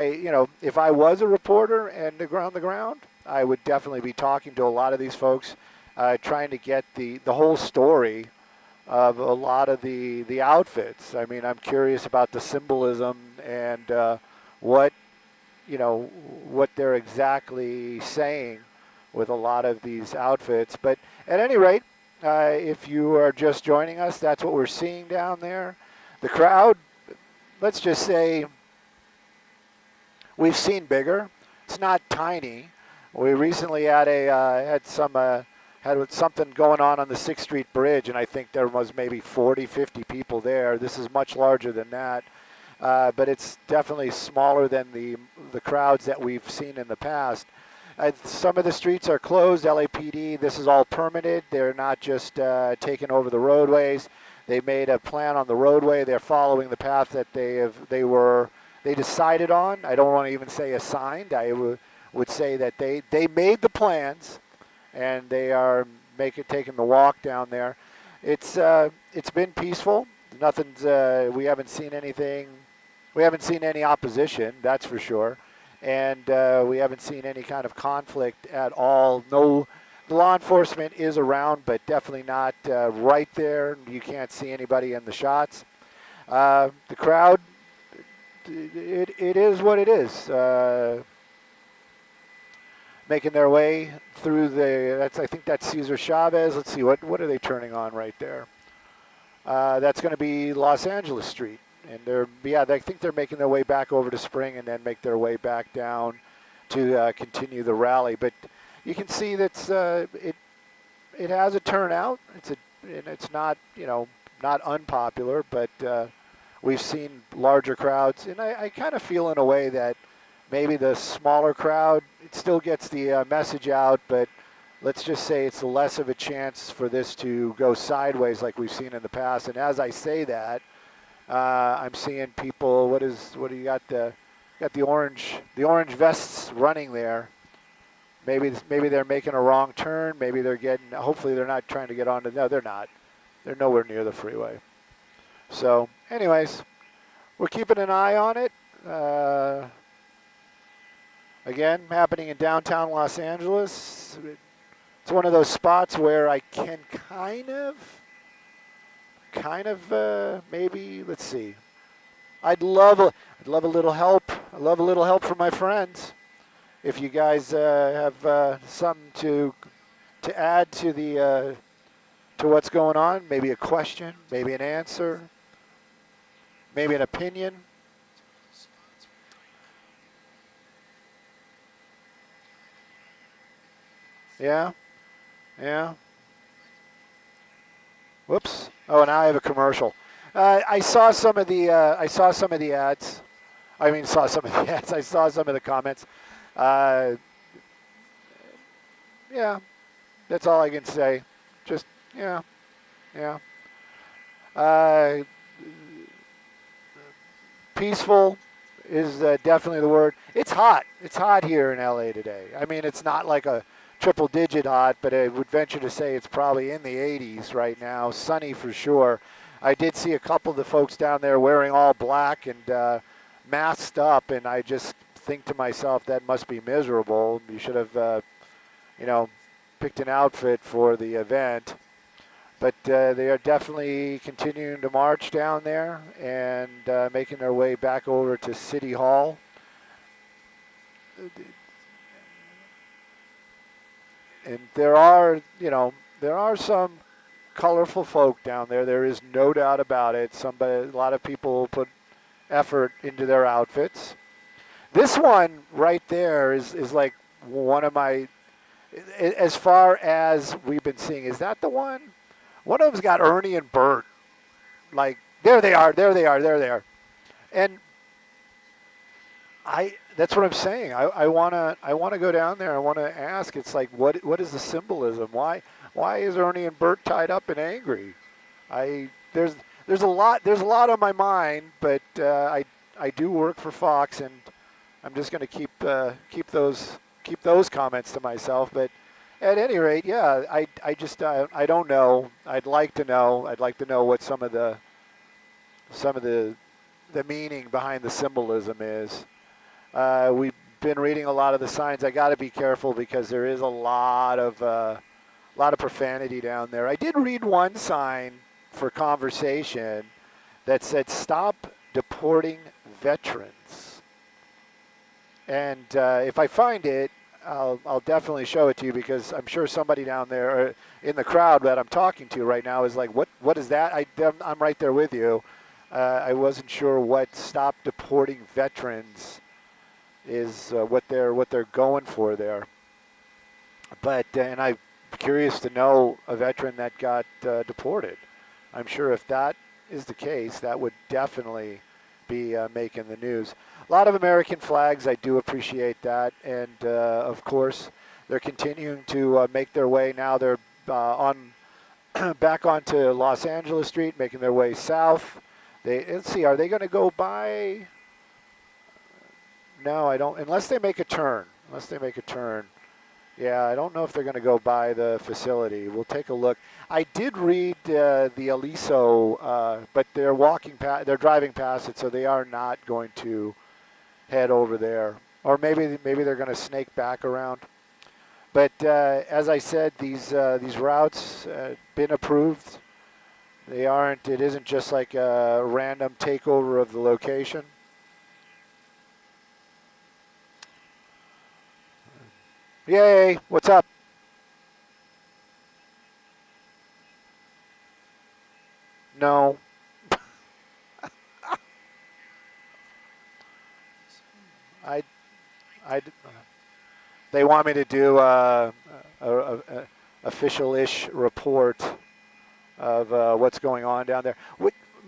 if I was a reporter and on the ground, I would definitely be talking to a lot of these folks, trying to get the whole story of a lot of the outfits. I mean, I'm curious about the symbolism and what what they're exactly saying with a lot of these outfits. But at any rate, if you are just joining us, that's what we're seeing down there. The crowd, let's just say, we've seen bigger. It's not tiny. We recently had something going on the 6th Street Bridge, and I think there was maybe 40, 50 people there. This is much larger than that, but it's definitely smaller than the crowds that we've seen in the past. Some of the streets are closed. LAPD, this is all permitted. They're not just taking over the roadways. They made a plan on the roadway. They're following the path that they decided on. I don't want to even say assigned. I would say that they made the plans, and they are taking the walk down there. It's been peaceful. Nothing's. We haven't seen anything. We haven't seen any opposition. That's for sure, and we haven't seen any kind of conflict at all. No, the law enforcement is around, but definitely not right there. You can't see anybody in the shots. The crowd. It is what it is. Making their way through I think that's Cesar Chavez. Let's see, what are they turning on right there? That's going to be Los Angeles Street. And I think they're making their way back over to Spring and then make their way back down to continue the rally. But you can see that it has a turnout. It's not, not unpopular, but we've seen larger crowds. And I kind of feel in a way that maybe the smaller crowd, it still gets the message out, but let's just say it's less of a chance for this to go sideways like we've seen in the past. And as I say that, I'm seeing people. What do you got? Got the orange vests running there. Maybe they're making a wrong turn. Maybe they're getting. Hopefully they're not trying to get onto. No, they're not. They're nowhere near the freeway. So, anyways, we're keeping an eye on it. Again, happening in downtown Los Angeles. It's one of those spots where I can kind of, maybe, let's see. I'd love a little help. I'd love a little help from my friends. If you guys have something to add to to what's going on, maybe a question, maybe an answer, maybe an opinion. Yeah. Whoops. Oh, now I have a commercial. I saw some of the ads. I saw some of the ads. I saw some of the comments. Yeah, that's all I can say. Just yeah. Peaceful is definitely the word. It's hot. It's hot here in LA today. It's not like a triple-digit hot, but I would venture to say it's probably in the 80s right now. Sunny for sure. I did see a couple of the folks down there wearing all black and masked up, and I just think to myself, that must be miserable. You should have, picked an outfit for the event. But they are definitely continuing to march down there and making their way back over to City Hall. And there are some colorful folk down there. There is no doubt about it. A lot of people put effort into their outfits. This one right there is like one of my, as far as we've been seeing, is that the one? One of them's got Ernie and Bert. Like, there they are. And that's what I'm saying. I wanna go down there. I wanna ask. It's like, what is the symbolism? Why is Ernie and Bert tied up and angry? There's a lot on my mind, but I do work for Fox, and I'm just gonna keep those comments to myself. But at any rate, yeah, I don't know. I'd like to know what some of the meaning behind the symbolism is. We've been reading a lot of the signs. I got to be careful because there is a lot of profanity down there. I did read one sign for conversation that said, "Stop deporting veterans." And if I find it, I'll definitely show it to you, because I'm sure somebody down there in the crowd that I'm talking to right now is like, what is that? I'm right there with you. I wasn't sure what "stop deporting veterans" is, what they're going for there. But and I'm curious to know a veteran that got deported. I'm sure if that is the case, that would definitely be making the news. A lot of American flags. I do appreciate that, and of course, they're continuing to make their way. Now they're on back onto Los Angeles Street, making their way south. Let's see, are they going to go by? No, I don't. Unless they make a turn. Yeah, I don't know if they're going to go by the facility. We'll take a look. I did read the Aliso, but they're they're driving past it, so they are not going to head over there. Or maybe they're going to snake back around. But as I said, these routes been approved. They aren't. It isn't just like a random takeover of the location. Yay! What's up? No. They want me to do a official-ish report of what's going on down there.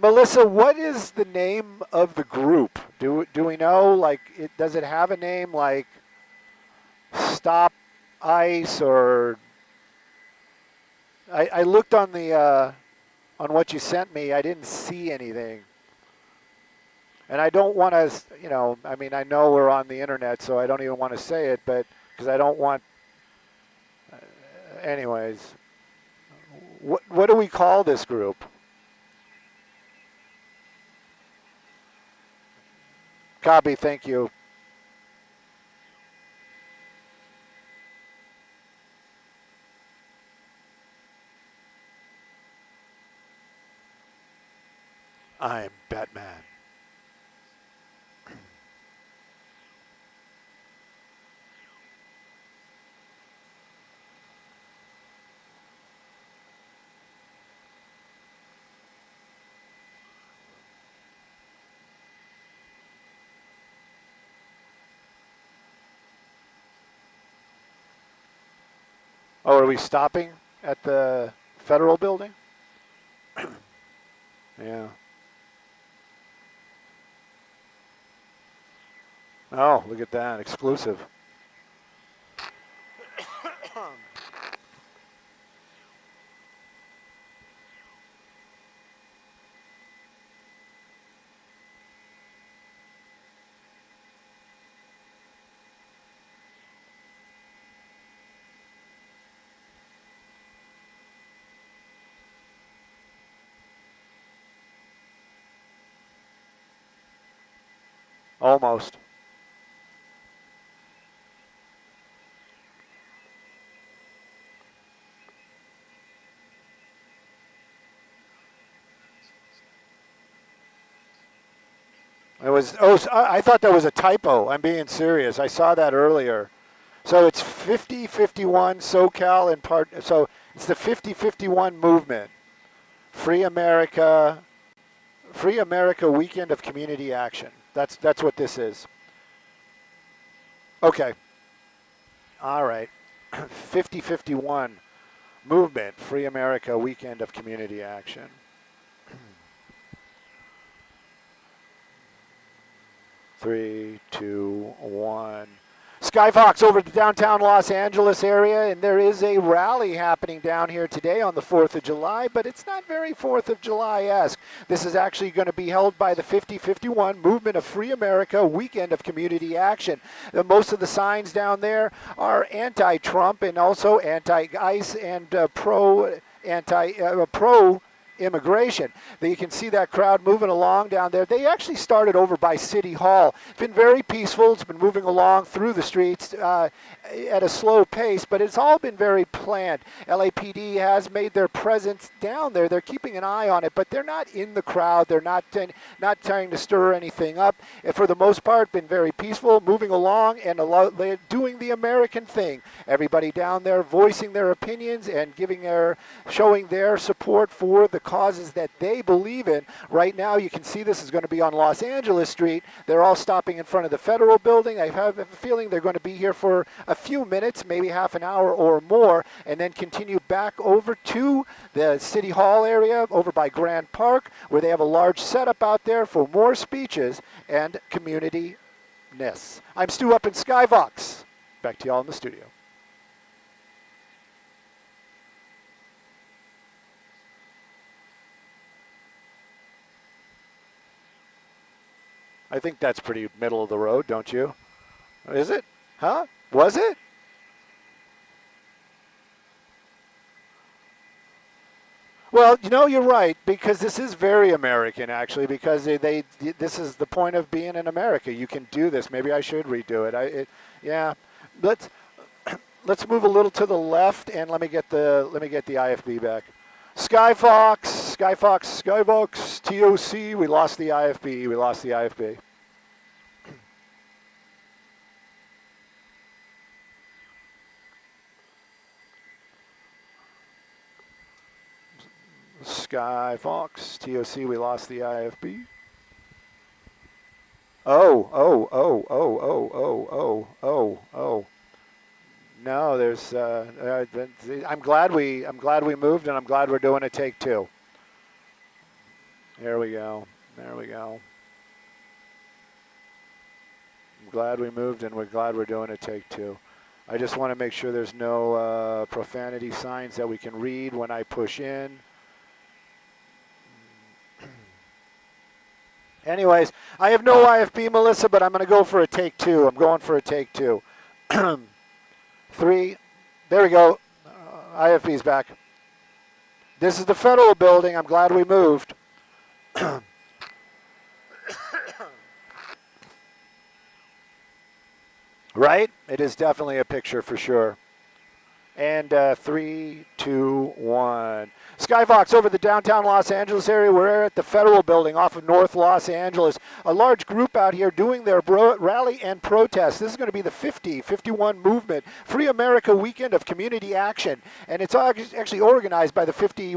Melissa, what is the name of the group? Do we know? Like, does it have a name like Stop ICE, or I looked on the on what you sent me. I didn't see anything, and I don't want to. I mean, I know we're on the internet, so I don't even want to say it, but because I don't want. Anyways, what do we call this group? Copy. Thank you. I'm Batman. Oh, are we stopping at the federal building? Yeah. Oh, look at that. Exclusive. Almost. It was. Oh, I thought that was a typo. I'm being serious. I saw that earlier. So it's 50-51 SoCal and part. So it's the 50-51 movement. Free America Weekend of Community Action. That's what this is. Okay. All right. 50-51 movement. Free America Weekend of Community Action. 3, 2, 1. Skyfox over to downtown Los Angeles area, and there is a rally happening down here today on the 4th of July, but it's not very 4th of July-esque. This is actually going to be held by the 50-51 Movement of Free America Weekend of Community Action. Most of the signs down there are anti-Trump and also anti-ICE and pro immigration. You can see that crowd moving along down there. They actually started over by City Hall. It's been very peaceful. It's been moving along through the streets at a slow pace, but it's all been very planned. LAPD has made their presence down there. They're keeping an eye on it, but they're not in the crowd. They're not trying to stir anything up. And for the most part, been very peaceful, moving along and doing the American thing. Everybody down there voicing their opinions and showing their support for the causes that they believe in. Right now, you can see this is going to be on Los Angeles Street. They're all stopping in front of the Federal Building. I have a feeling they're going to be here for a few minutes, maybe half an hour or more, and then continue back over to the City Hall area, over by Grand Park, where they have a large setup out there for more speeches and community-ness. I'm Stu up in Skyvox. Back to y'all in the studio. I think that's pretty middle of the road, don't you? Is it? Huh? Was it? Well, you know, you're right, because this is very American, actually, because this is the point of being in America. You can do this. Maybe I should redo it. Yeah. Let's move a little to the left, and let me get the IFB back. Skyfox, TOC. We lost the IFB. Skyfox, TOC. We lost the IFB. Oh. No, there's. I'm glad we moved, and I'm glad we're doing a take two. There we go. I'm glad we moved, and we're glad we're doing a take two. I just want to make sure there's no profanity signs that we can read when I push in. Anyways, I have no IFB, Melissa, but I'm going to go for a take two. I'm going for a take two. 3. There we go. IFB's back. This is the Federal Building. I'm glad we moved. Right? It is definitely a picture for sure. And 3, 2, 1. Skyfox over the downtown Los Angeles area. We're at the Federal Building off of North Los Angeles. A large group out here doing their rally and protest. This is going to be the 51 movement, Free America Weekend of Community Action. And it's actually organized by the 50.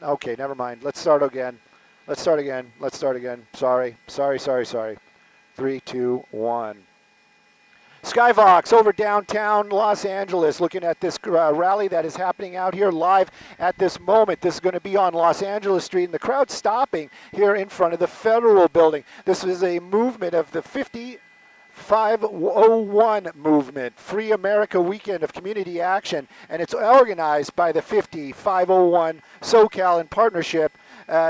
Okay, never mind. Let's start again. Sorry. 3, 2, 1. Skyvox over downtown Los Angeles, looking at this rally that is happening out here live at this moment. This is going to be on Los Angeles Street, and the crowd stopping here in front of the Federal Building. This is a movement of the 501 movement, Free America Weekend of Community Action, and it's organized by the 501 SoCal in partnership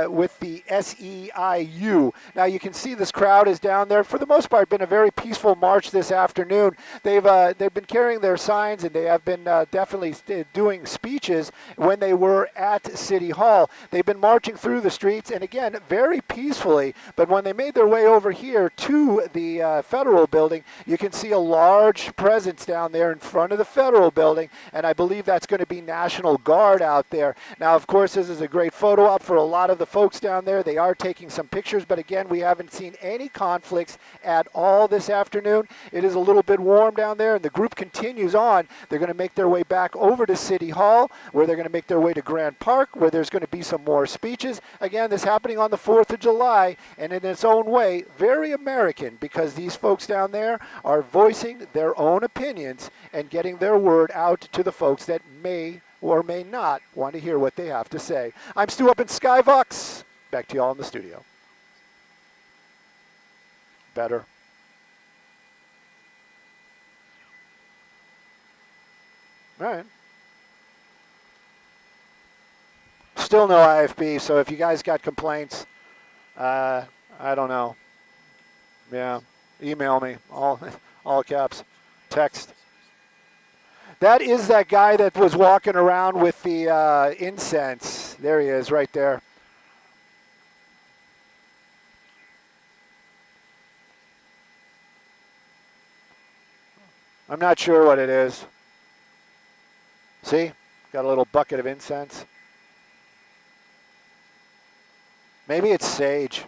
with the SEIU. Now you can see this crowd is down there. For the most part, been a very peaceful march this afternoon. They've been carrying their signs, and they have been definitely doing speeches when they were at City Hall. They've been marching through the streets, and again, very peacefully. But when they made their way over here to the Federal Building, you can see a large presence down there in front of the Federal Building, and I believe that's going to be National Guard out there. Now, of course, this is a great photo op for a lot of the folks down there. They are taking some pictures, but again, we haven't seen any conflicts at all this afternoon. It is a little bit warm down there, and the group continues on. They're going to make their way back over to City Hall, where they're going to make their way to Grand Park, where there's going to be some more speeches. Again, this happening on the 4th of July, and in its own way, very American, because these folks down there are voicing their own opinions and getting their word out to the folks that may or may not want to hear what they have to say. I'm Stu up in Skyvox. Back to y'all in the studio. Better. All right. Still no IFB, so if you guys got complaints, I don't know. Yeah, email me, all caps, text. That is that guy that was walking around with the incense. There he is, right there. I'm not sure what it is. See? Got a little bucket of incense. Maybe it's sage.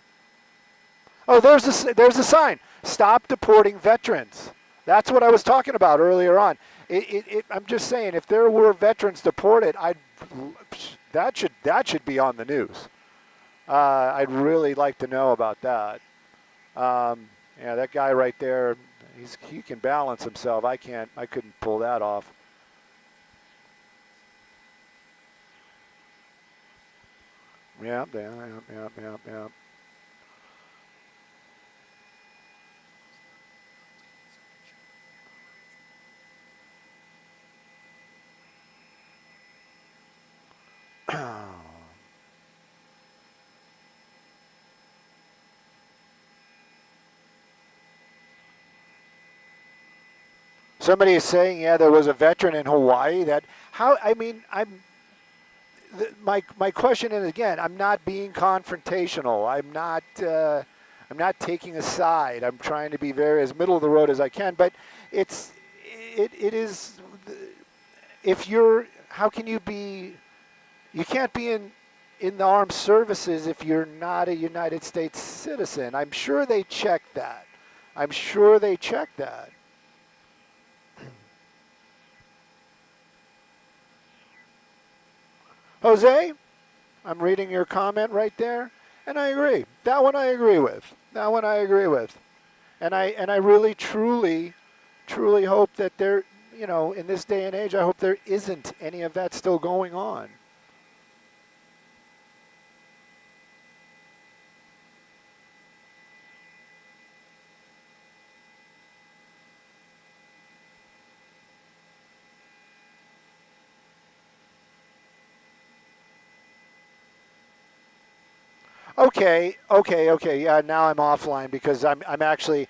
Oh, there's a sign. Stop deporting veterans. That's what I was talking about earlier on. I'm just saying, if there were veterans deported, that should be on the news. I'd really like to know about that. Yeah, that guy right there, he can balance himself. I can't. I couldn't pull that off. Yeah. Somebody is saying, yeah, there was a veteran in Hawaii that, how, I mean, my question is, again, I'm not being confrontational. I'm not taking a side. I'm trying to be as middle of the road as I can, but it is, if you're, how can you be, you can't be in the armed services if you're not a United States citizen. I'm sure they checked that. I'm sure they checked that. Jose, I'm reading your comment right there, and I agree. That one I agree with. That one I agree with. And I really, truly hope that there, you know, in this day and age, I hope there isn't any of that still going on. Okay. Yeah, now I'm offline because I'm actually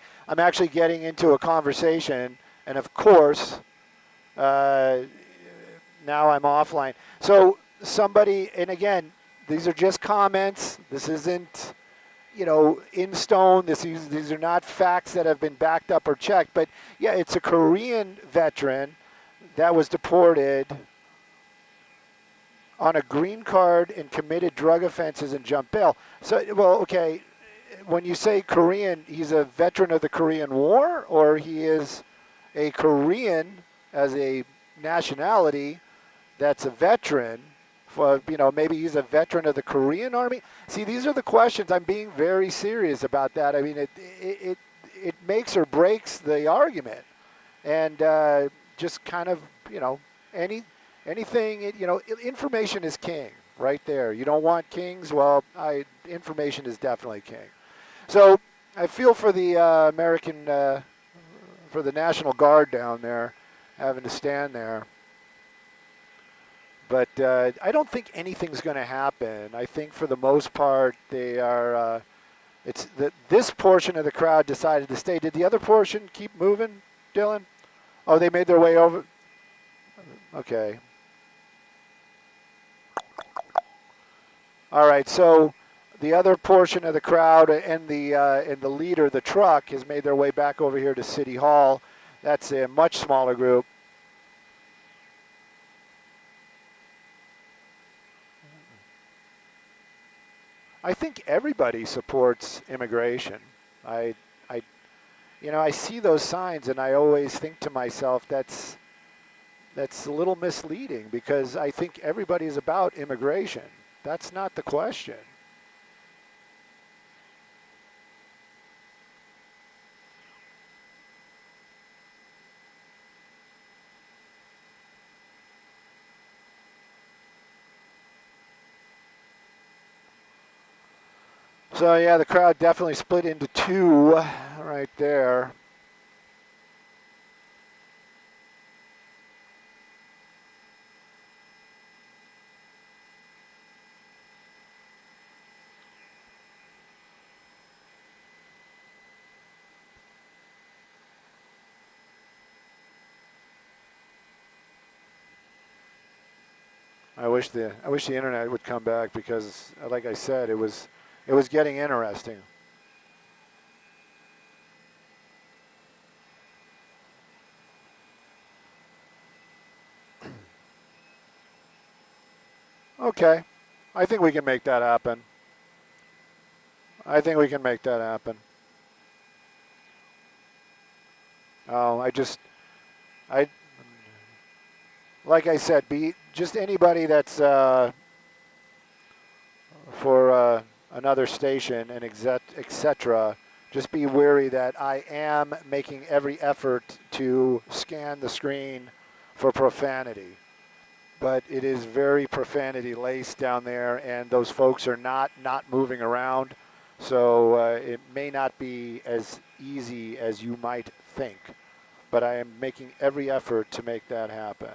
getting into a conversation, and of course, now I'm offline. So somebody, and again, these are just comments. This isn't, you know, in stone. These are not facts that have been backed up or checked. But yeah, it's a Korean veteran that was deported on a green card and committed drug offenses and jumped bail. So, well, okay, when you say Korean, he's a veteran of the Korean War, or he is a Korean as a nationality that's a veteran? For, you know, maybe he's a veteran of the Korean Army. See, these are the questions. I'm being very serious about that. I mean, it makes or breaks the argument, and just kind of, you know, anything, you know, information is king right there. You don't want kings? Well, information is definitely king. So I feel for the American, for the National Guard down there having to stand there. But I don't think anything's going to happen. I think for the most part they are, this portion of the crowd decided to stay. Did the other portion keep moving, Dylan? Oh, they made their way over. Okay. All right, so the other portion of the crowd and the leader, the truck, has made their way back over here to City Hall. That's a much smaller group. I think everybody supports immigration. You know, I see those signs and I always think to myself, that's a little misleading, because I think everybody is about immigration. That's not the question. So yeah, the crowd definitely split into two right there. I wish the internet would come back because, like I said, it was getting interesting. Okay, I think we can make that happen. I think we can make that happen. Oh, like I said, just anybody that's for another station and etc. Just be wary that I am making every effort to scan the screen for profanity. But it is very profanity laced down there, and those folks are not moving around. So it may not be as easy as you might think. But I am making every effort to make that happen.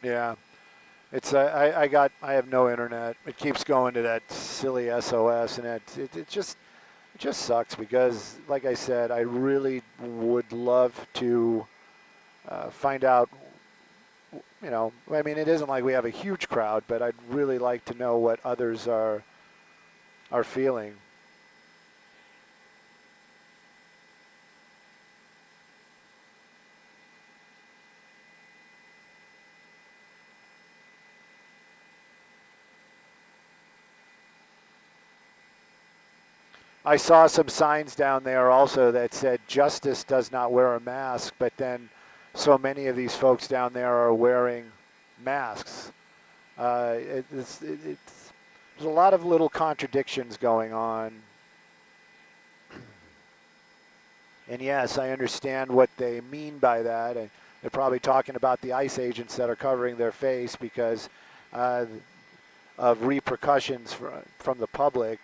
Yeah, it's I have no internet. It keeps going to that silly SOS, and it just sucks because, like I said, I really would love to find out. You know, I mean, it isn't like we have a huge crowd, but I'd really like to know what others are feeling. I saw some signs down there also that said justice does not wear a mask, but then so many of these folks down there are wearing masks. There's a lot of little contradictions going on. And yes, I understand what they mean by that. They're probably talking about the ICE agents that are covering their face because of repercussions from the public.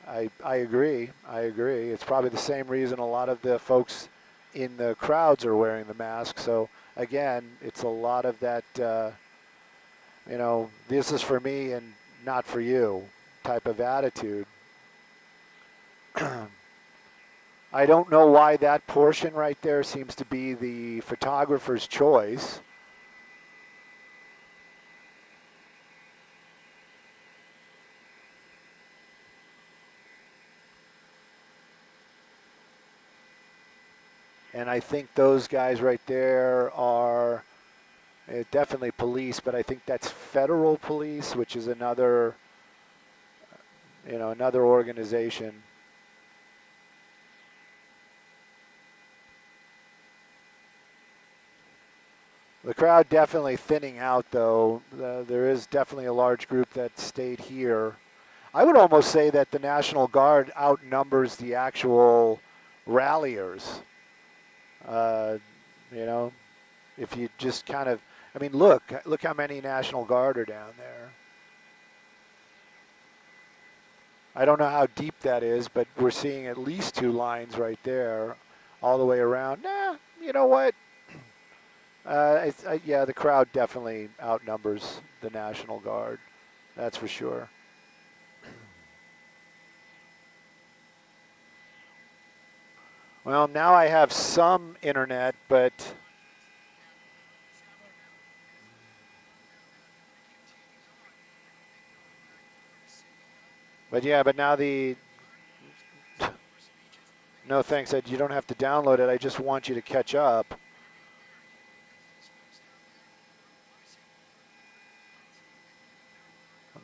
I agree. It's probably the same reason a lot of the folks in the crowds are wearing the mask. So again, it's a lot of that, you know, this is for me and not for you type of attitude. I don't know why that portion right there seems to be the photographer's choice. And I think those guys right there are definitely police, but I think that's federal police, which is another, you know, another organization. The crowd definitely thinning out, though. There is definitely a large group that stayed here. I would almost say that the National Guard outnumbers the actual ralliers. You know, if you just kind of, I mean, look how many National Guard are down there. I don't know how deep that is, but we're seeing at least 2 lines right there all the way around. Nah, you know what? Yeah, the crowd definitely outnumbers the National Guard. That's for sure. Well, now I have some internet, but yeah, but now no thanks, Ed, you don't have to download it. I just want you to catch up.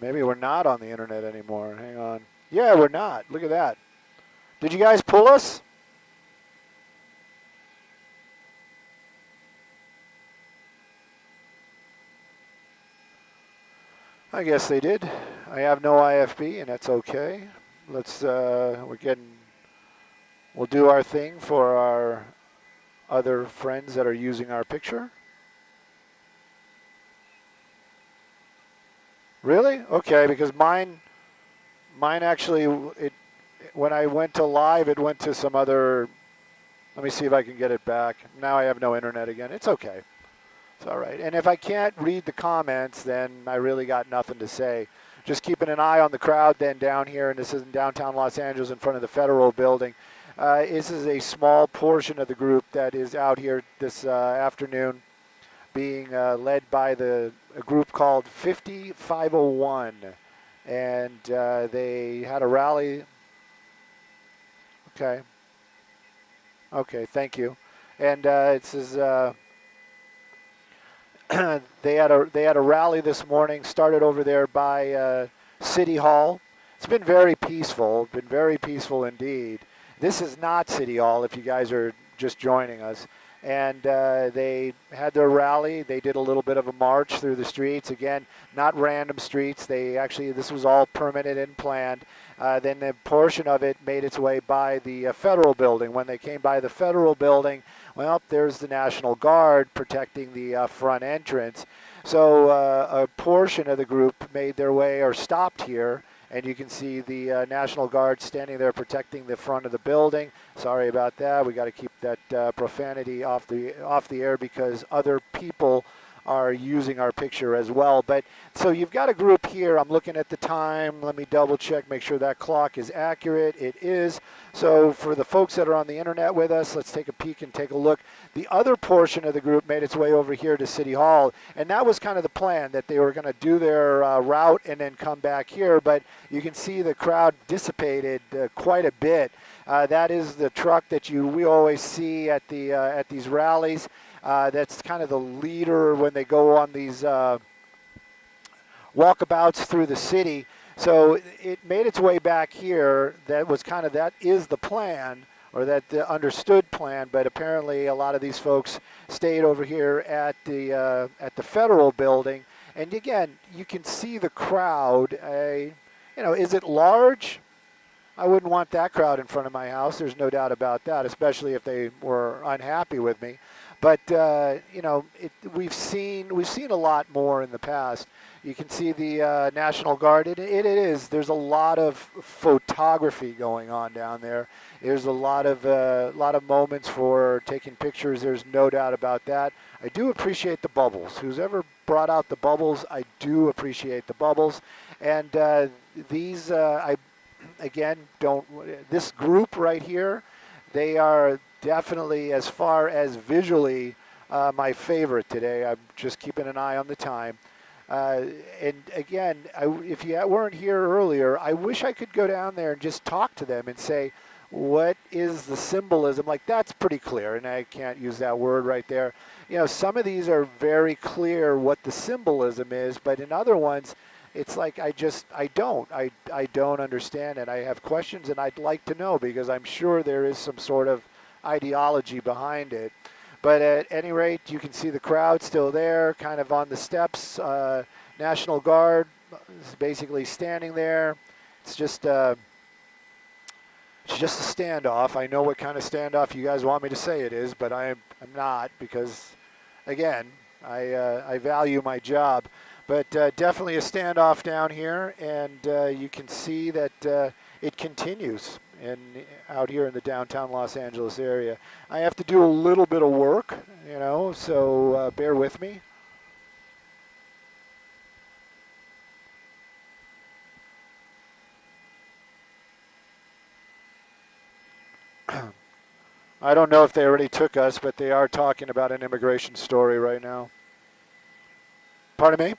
Maybe we're not on the internet anymore. Hang on. Yeah, we're not. Look at that. Did you guys pull us? I guess they did. I have no IFB, and that's okay. Let's, we'll do our thing for our other friends that are using our picture. Really? Okay, because mine actually, when I went to live, it went to some other, let me see if I can get it back. Now I have no internet again. It's okay. It's all right. And if I can't read the comments, then I really got nothing to say. just keeping an eye on the crowd then down here, and this is in downtown Los Angeles in front of the Federal Building. This is a small portion of the group that is out here this afternoon, being led by a group called 5501, and they had a rally. Okay, thank you. And it says they had a rally this morning, started over there by City Hall. It's been very peaceful, indeed. This is not City Hall, if you guys are just joining us. And they had their rally. They did a little bit of a march through the streets. Again, not random streets. This was all permitted and planned. Then a portion of it made its way by the Federal Building. When they came by the Federal Building, well, there's the National Guard protecting the front entrance. So a portion of the group made their way or stopped here. And you can see the National Guard standing there protecting the front of the building. Sorry about that. We got to keep that profanity off the air because other people are using our picture as well. But so you've got a group here. I'm looking at the time. Let me double check, make sure that clock is accurate. It is. So for the folks that are on the internet with us, let's take a peek and take a look. The other portion of the group made its way over here to City Hall, and that was kind of the plan, that they were going to do their route and then come back here. But you can see the crowd dissipated quite a bit. That is the truck that we always see at these rallies. That's kind of the leader when they go on these walkabouts through the city. So it made its way back here. That is the plan, or the understood plan. But apparently, a lot of these folks stayed over here at the Federal Building. And again, you can see the crowd. Is it large? I wouldn't want that crowd in front of my house. There's no doubt about that, especially if they were unhappy with me. But we've seen a lot more in the past. You can see the National Guard. There's a lot of photography going on down there. There's a lot of moments for taking pictures. There's no doubt about that. I do appreciate the bubbles. Who's ever brought out the bubbles? I do appreciate the bubbles. And this group right here, they are definitely, as far as visually, my favorite today. I'm just keeping an eye on the time. And again, if you weren't here earlier, I wish I could go down there and just talk to them and say, what is the symbolism? Like, that's pretty clear, and I can't use that word right there. Some of these are very clear what the symbolism is, but in other ones, it's like I don't understand it. I have questions, and I'd like to know, because I'm sure there is some sort of ideology behind it. But at any rate, you can see the crowd still there, kind of on the steps. National Guard is basically standing there. It's just a standoff. I know what kind of standoff you guys want me to say it is, but I'm not, because, again, I value my job. But definitely a standoff down here, and you can see that it continues out here in the downtown Los Angeles area. I have to do a little bit of work, so bear with me. I don't know if they already took us, but they are talking about an immigration story right now. Pardon me?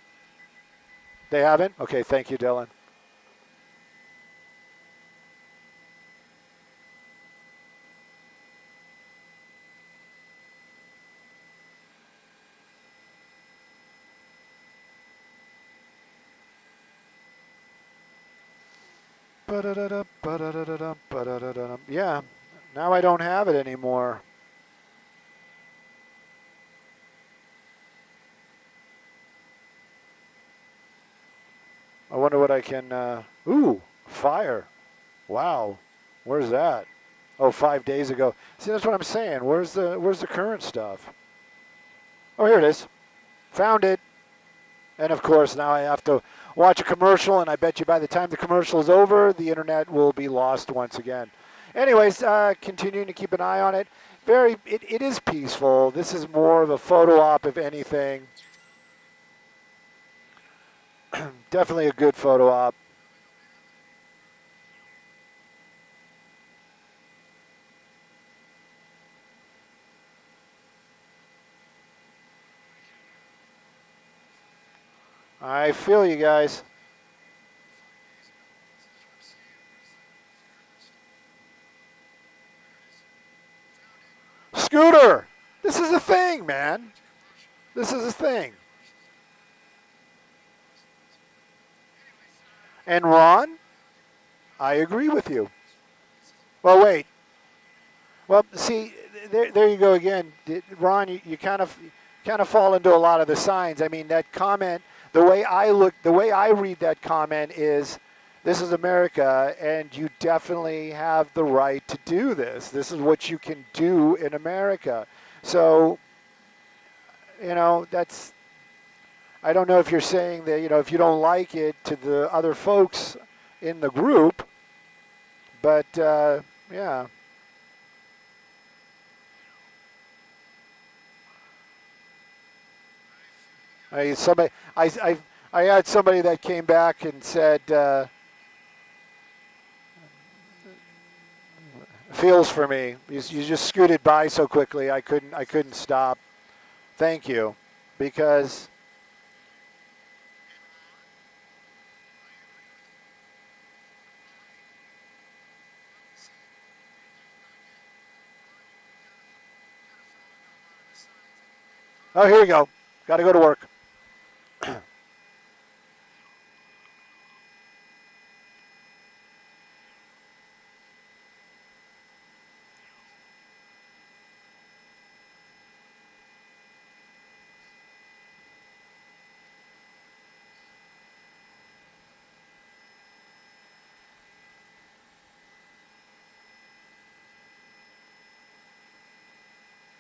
They haven't? Okay, thank you, Dylan. Yeah, now I don't have it anymore. I wonder what I can, ooh, fire. Wow, where's that? Oh, 5 days ago. See, that's what I'm saying. Where's the current stuff? Oh, here it is. Found it. And of course, now I have to watch a commercial, and I bet you by the time the commercial is over, the internet will be lost once again. Anyways, continuing to keep an eye on it. It is peaceful. This is more of a photo op, if anything. Definitely a good photo op. I feel you guys. Scooter! This is a thing, man. This is a thing. And Ron, I agree with you. Well, wait. Well, see, there you go again, Ron. You kind of fall into a lot of the signs. I mean, that comment, the way I read that comment is, this is America, and you definitely have the right to do this. This is what you can do in America. So, that's. I don't know if you're saying that, if you don't like it to the other folks in the group, but yeah. I had somebody that came back and said, feels for me. You just scooted by so quickly. I couldn't stop. Thank you, because. Oh, here we go. Got to go to work.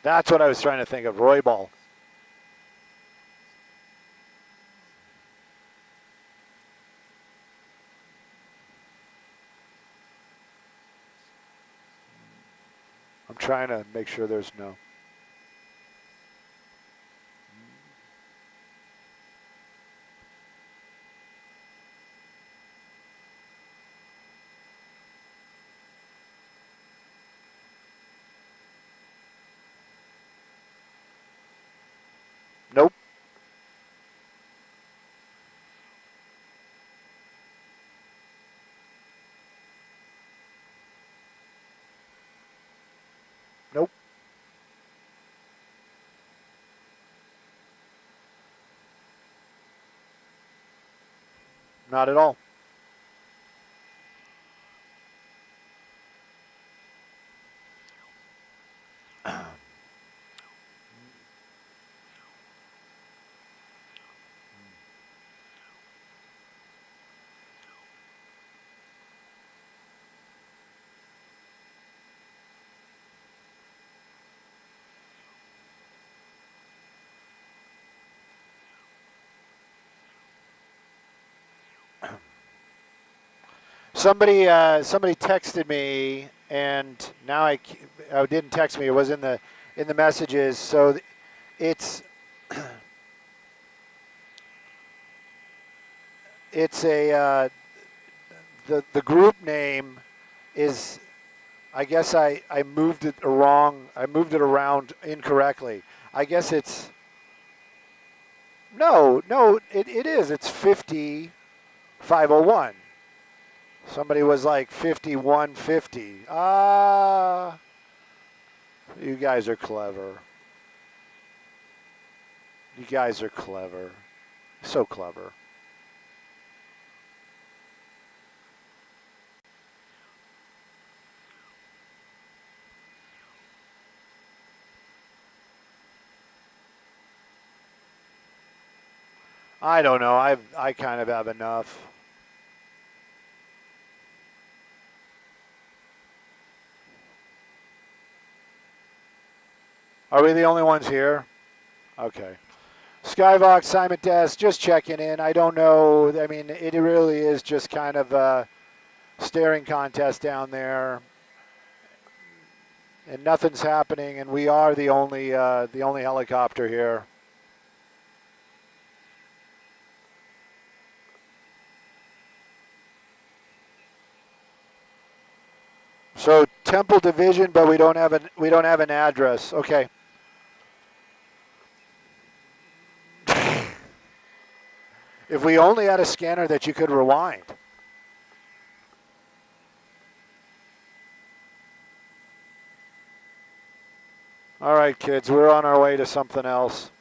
That's what I was trying to think of. Roy Ball. I'm trying to make sure there's no. Nope. Nope. Not at all. Somebody texted me, and now I didn't text me. It was in the messages. So it's it's a the group name is. I guess I moved it wrong. I moved it around incorrectly. I guess it's no. It is. It's 50501. Somebody was like 5150. You guys are clever. You guys are clever. So clever. I don't know. I kind of have enough. Are we the only ones here? Okay. Skyvox, Simon Test, just checking in. I don't know. I mean, it really is just kind of a staring contest down there, and nothing's happening. And we are the only helicopter here. So Temple Division, but we don't have an address. Okay. If we only had a scanner that you could rewind. All right, kids, we're on our way to something else.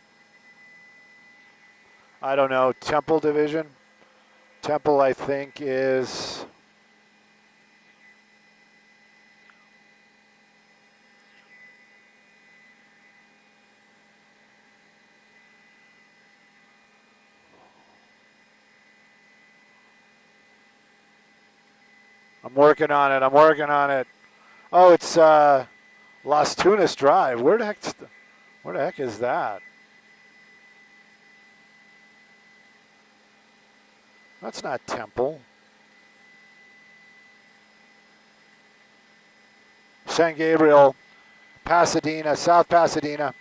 I don't know, Temple Division? Temple, I think, is... I'm working on it. Oh, it's Las Tunas Drive. Where the heck is that? That's not Temple. San Gabriel, Pasadena, South Pasadena.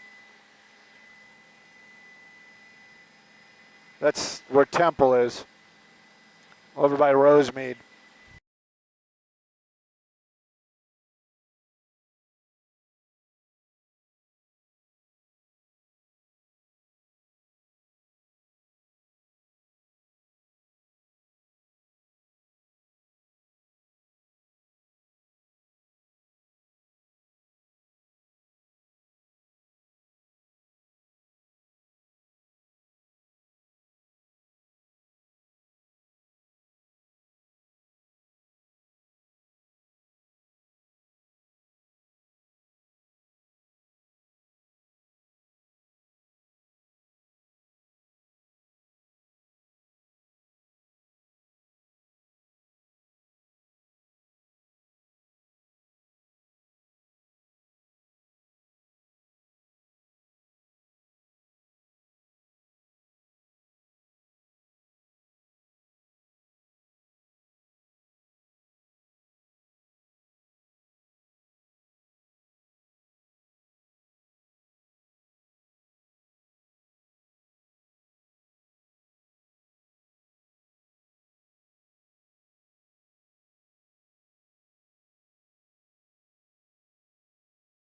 That's where Temple is, over by Rosemead.